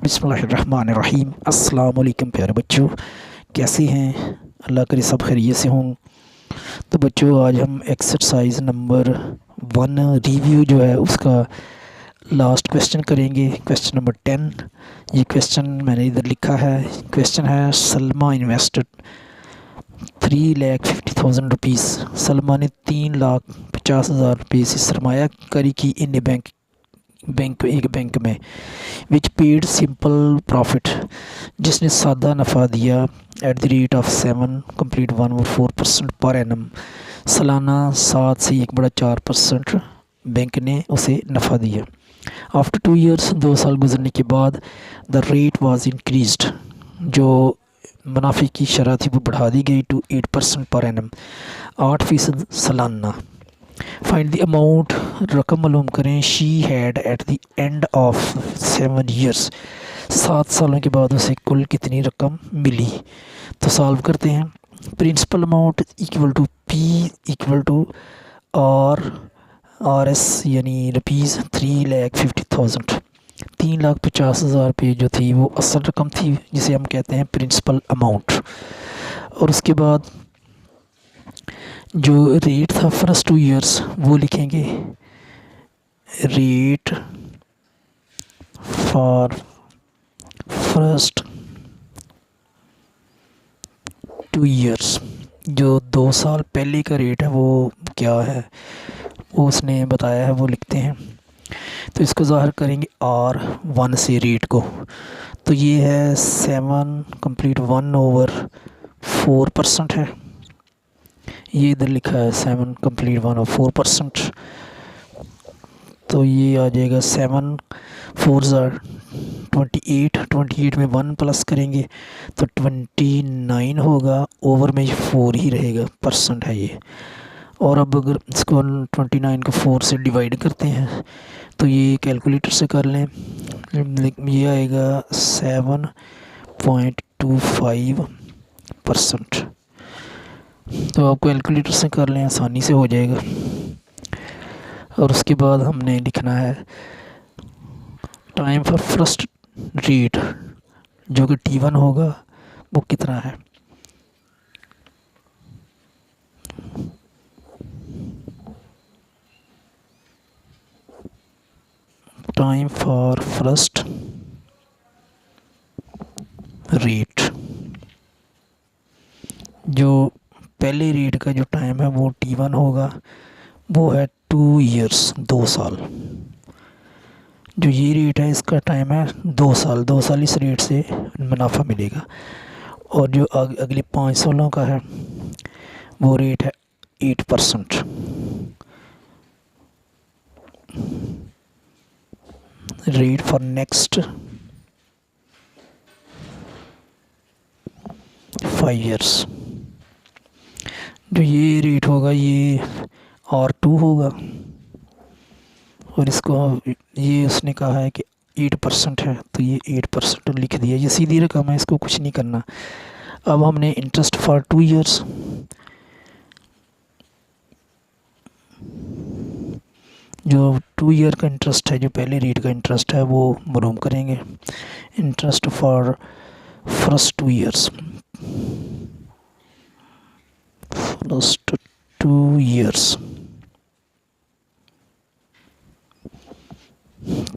बिस्मिल्लाहिर्रहमानिर्रहीम। अस्सलाम वालेकुम प्यारे बच्चों, कैसे हैं? अल्लाह करे सब खैरियत से हों। तो बच्चों, आज हम एक्सरसाइज नंबर 1 रिव्यू जो है उसका लास्ट क्वेश्चन करेंगे। Question number 10। ये क्वेश्चन मैंने इधर लिखा है। क्वेश्चन है, सलमा इन्वेस्टेड 3,50,000 रुपीज़। सलमा ने 3,50,000 रुपये से सरमाया करी की इन एक बैंक में, विच पेड सिंपल प्रॉफिट, जिसने सादा नफ़ा दिया एट द रेट ऑफ 7.1 और 4% पर एनम। सालाना 7 से 1/4% बैंक ने उसे नफ़ा दिया। आफ्टर 2 ईयर्स, 2 साल गुजरने के बाद, द रेट वाज इंक्रीज्ड, जो मुनाफे की शरह थी वो बढ़ा दी गई टू 8% पर एनम, 8% सालाना। फाइंड द अमाउंट, रकम मालूम करें, she had at the end of 7 years, 7 सालों के बाद उसे कुल कितनी रकम मिली। तो सॉल्व करते हैं। Principal amount equal to P equal to R S यानी रुपीज़ 3,50,000। 3,50,000 रुपये जो थी वो असल रकम थी, जिसे हम कहते हैं प्रिंसिपल अमाउंट। और उसके बाद जो रेट था फर्स्ट 2 ईयर्स वो लिखेंगे, रेट फॉर फर्स्ट 2 ईयर्स, जो 2 साल पहले का रेट है वो क्या है वो उसने बताया है, वो लिखते हैं। तो इसको ज़ाहिर करेंगे R1 से रेट को। तो ये है 7/1/4% है। ये इधर लिखा है 7/1/4%। तो ये आ जाएगा 7 4 28, 28 में 1 प्लस करेंगे तो 29 होगा। ओवर में 4 ही रहेगा, परसेंट है ये। और अब अगर इसको 29 को 4 से डिवाइड करते हैं तो ये कैलकुलेटर से कर लें, ये आएगा 7.25%। तो आप कैलकुलेटर से कर लें, आसानी से हो जाएगा। और उसके बाद हमने लिखना है टाइम फॉर फर्स्ट रेट, जो कि T1 होगा, वो कितना है। टाइम फॉर फर्स्ट रेट, जो पहले रेट का जो टाइम है वो T1 होगा, वो है 2 ईयर्स, 2 साल। जो ये रेट है इसका टाइम है 2 साल, 2 साल इस रेट से मुनाफा मिलेगा। और जो अगले 5 सालों का है वो रेट है 8%। रेट फॉर नेक्स्ट 5 ईयर्स, जो ये रेट होगा ये R2 होगा। और इसको ये उसने कहा है कि 8% है, तो ये 8% लिख दिया। ये सीधी रकम है, इसको कुछ नहीं करना। अब हमने इंटरेस्ट फॉर 2 ईयर्स, जो 2 ईयर का इंटरेस्ट है, जो पहले रेट का इंटरेस्ट है, वो मालूम करेंगे। Interest for first 2 years, first 2 years,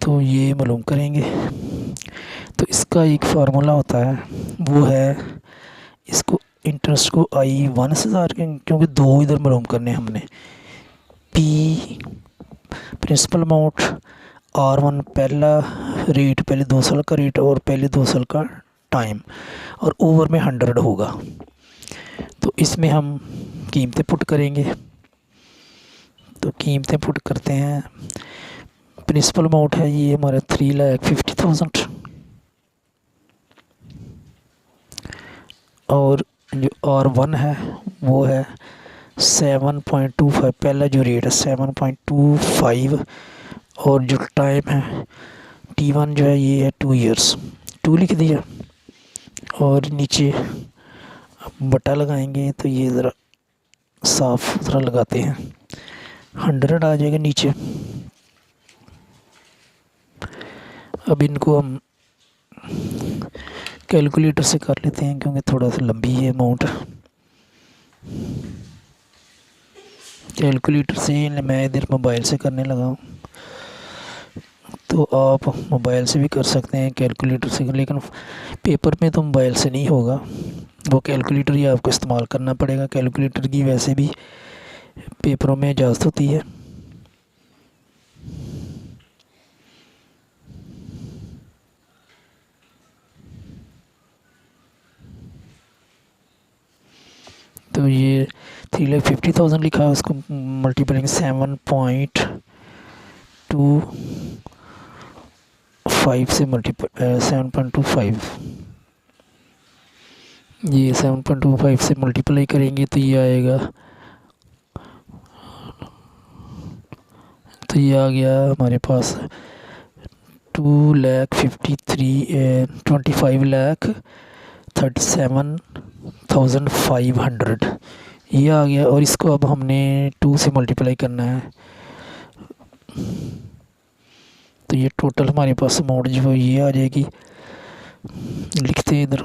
तो ये मालूम करेंगे। तो इसका एक फार्मूला होता है, वो है इसको इंटरेस्ट को I1 से ज़ाहिर करेंगे, क्योंकि 2 इधर मालूम करने हमने। P प्रिंसिपल अमाउंट, R1 पहला रेट, पहले 2 साल का रेट और पहले 2 साल का टाइम, और ओवर में 100 होगा। तो इसमें हम कीमतें पुट करेंगे। तो कीमतें पुट करते हैं। प्रिंसिपल अमाउंट है ये हमारा 3,50,000, और जो R1 है वो है 7.25, पहला जो रेट है 7.25, और जो टाइम है T1 जो है ये है 2 ईयर्स, 2 लिख दिया। और नीचे बटा लगाएंगे तो ये ज़रा साफ सुथरा लगाते हैं, 100 आ जाएगा नीचे। अब इनको हम कैलकुलेटर से कर लेते हैं क्योंकि थोड़ा सा लंबी है अमाउंट। कैलकुलेटर से मैं इधर मोबाइल से करने लगा हूँ, तो आप मोबाइल से भी कर सकते हैं कैलकुलेटर से, लेकिन पेपर में तो मोबाइल से नहीं होगा, वो कैलकुलेटर ही आपको इस्तेमाल करना पड़ेगा। कैलकुलेटर की वैसे भी पेपरों में इजाज़त होती है। तो ये 3,50,000 लिखा है, उसको मल्टीप्लाइंग 7.25 से 7.25, ये 7.25 से मल्टीप्लाई करेंगे तो ये आएगा, तो ये आ गया हमारे पास 2,25,37,500 ये आ गया। और इसको अब हमने 2 से मल्टीप्लाई करना है, तो ये टोटल हमारे पास अमाउंट जो ये आ जाएगी। लिखते हैं इधर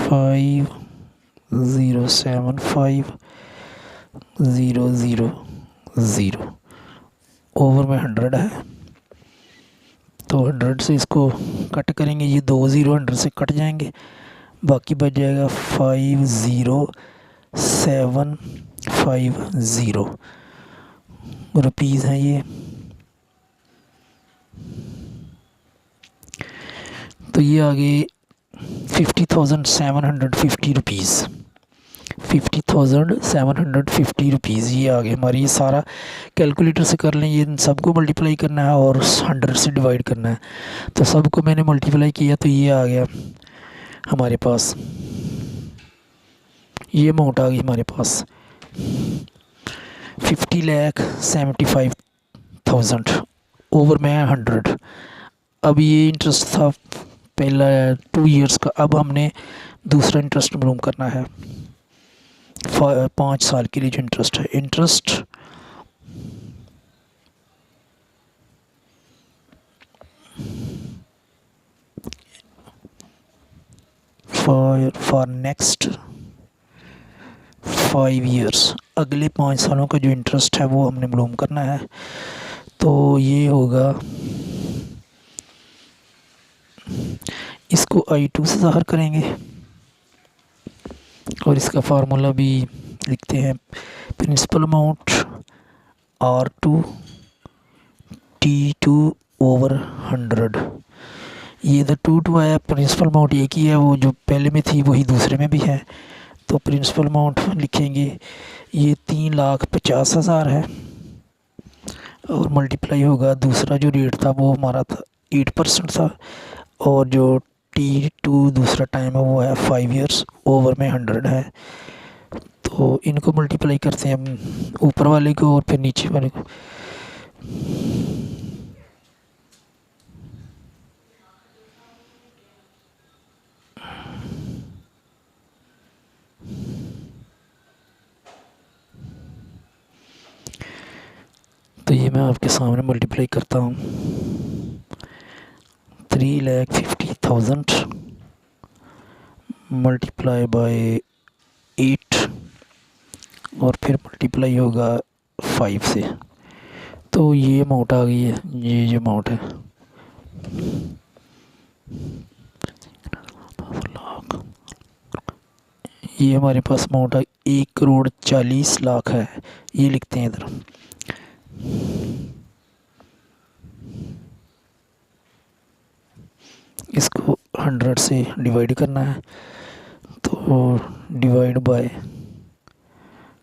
5,075,000 ओवर में 100 है, तो 100 से इसको कट करेंगे, ये 2 ज़ीरो 100 से कट जाएंगे, बाकी बच जाएगा 5,075,000 रुपीज़ हैं ये। तो ये आ गए 50,750 रुपीज़, 50,750 रुपीज़ ये आ गए हमारी। ये सारा कैलकुलेटर से कर लें, ये इन सबको मल्टीप्लाई करना है और 100 से डिवाइड करना है, तो सबको मैंने मल्टीप्लाई किया तो ये आ गया हमारे पास, ये अमाउंट आ गई हमारे पास 50,75,000 ओवर में 100। अब ये इंटरेस्ट था पहला 2 इयर्स का, अब हमने दूसरा इंटरेस्ट मालूम करना है 5 साल के लिए जो इंटरेस्ट है। इंटरेस्ट फॉर नेक्स्ट 5 इयर्स, अगले 5 सालों का जो इंटरेस्ट है वो हमने मालूम करना है। तो ये होगा, इसको I2 से ज़ाहिर करेंगे और इसका फार्मूला भी लिखते हैं, principal amount R2 T2 over 100। ये इधर 2 आया, प्रिंसिपल अमाउंट एक ही है, वो जो पहले में थी वही दूसरे में भी है, तो प्रिंसिपल अमाउंट लिखेंगे, ये 3,50,000 है और मल्टीप्लाई होगा, दूसरा जो रेट था वो हमारा था 8% था, और जो T2 दूसरा टाइम है वो है 5 इयर्स, ओवर में 100 है। तो इनको मल्टीप्लाई करते हैं हम, ऊपर वाले को और फिर नीचे वाले को। तो ये मैं आपके सामने मल्टीप्लाई करता हूँ, 3,50,000 मल्टीप्लाई बाय 8 और फिर मल्टीप्लाई होगा 5 से, तो ये अमाउंट आ गई है, ये जो अमाउंट है ये हमारे पास अमाउंट है 1,40,00,000 है, ये लिखते हैं इधर। इसको 100 से डिवाइड करना है, तो डिवाइड बाय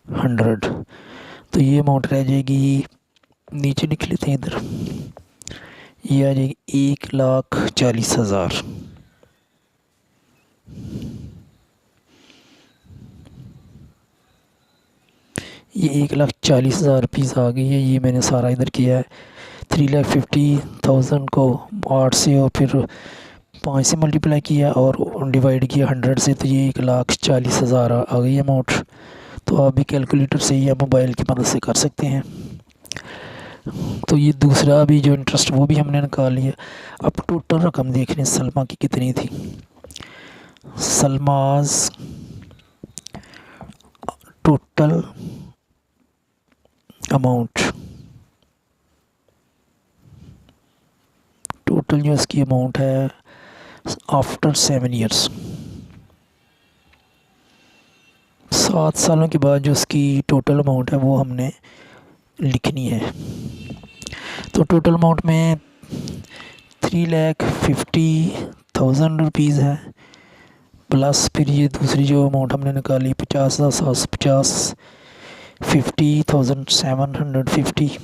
100, तो ये अमाउंट रह जाएगी, नीचे लिख लेते हैं इधर, ये आ जाएगी 1,40,000। ये 1,40,000 रुपीज़ आ गई है, ये मैंने सारा इधर किया है। 3,50,000 को 8 से और फिर 5 से मल्टीप्लाई किया और डिवाइड किया 100 से, तो ये 1,40,000 आ गई अमाउंट। तो आप भी कैलकुलेटर से या मोबाइल की मदद से कर सकते हैं। तो ये दूसरा भी जो इंटरेस्ट वो भी हमने निकाल लिया। अब टोटल रकम देख रहे हैं सलमा की कितनी थी। सलमाज टोटल अमाउंट, टोटल जो इसकी अमाउंट है आफ्टर 7 ईयर्स, 7 सालों के बाद जो इसकी टोटल अमाउंट है वो हमने लिखनी है। तो टोटल अमाउंट में 3,50,000 रुपीज़ है, प्लस फिर ये दूसरी जो अमाउंट हमने निकाली 50,750, 50,750,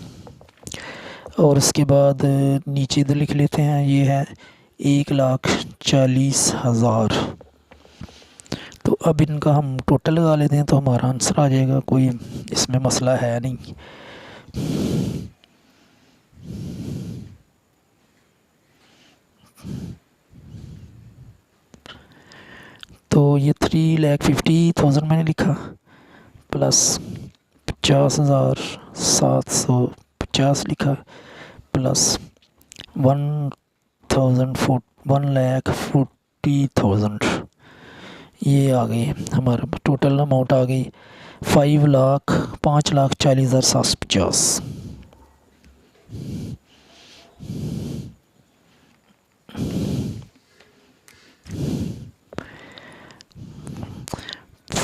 और उसके बाद नीचे इधर लिख लेते हैं ये है 1,40,000। तो अब इनका हम टोटल लगा लेते हैं तो हमारा आंसर आ जाएगा, कोई इसमें मसला है नहीं। तो ये 3,50,000 मैंने लिखा, प्लस 50,750 लिखा, प्लस 1,40,000, ये आ गई हमारा टोटल अमाउंट आ गई 5,40,750।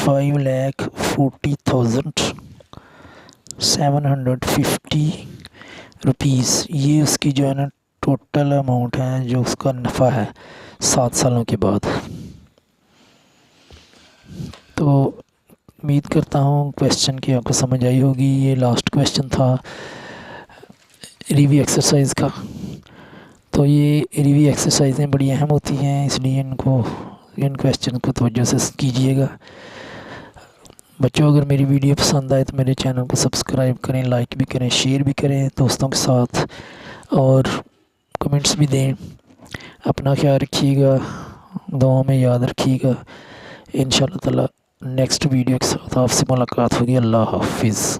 ₹5,40,750 ये उसकी जो है ना टोटल अमाउंट है, जो उसका नफ़ा है 7 सालों के बाद। तो उम्मीद करता हूँ क्वेश्चन की आपको समझ आई होगी। ये लास्ट क्वेश्चन था रिव्यू एक्सरसाइज का। तो ये रिव्यू एक्सरसाइजें बड़ी अहम होती हैं, इसलिए इन क्वेश्चन को तवज्जो से कीजिएगा। बच्चों, अगर मेरी वीडियो पसंद आए तो मेरे चैनल को सब्सक्राइब करें, लाइक भी करें, शेयर भी करें दोस्तों के साथ, और कमेंट्स भी दें। अपना ख्याल रखिएगा, दुआ में याद रखिएगा। इंशाअल्लाह ताला नेक्स्ट वीडियो के साथ आपसे मुलाकात होगी। अल्लाह हाफिज़।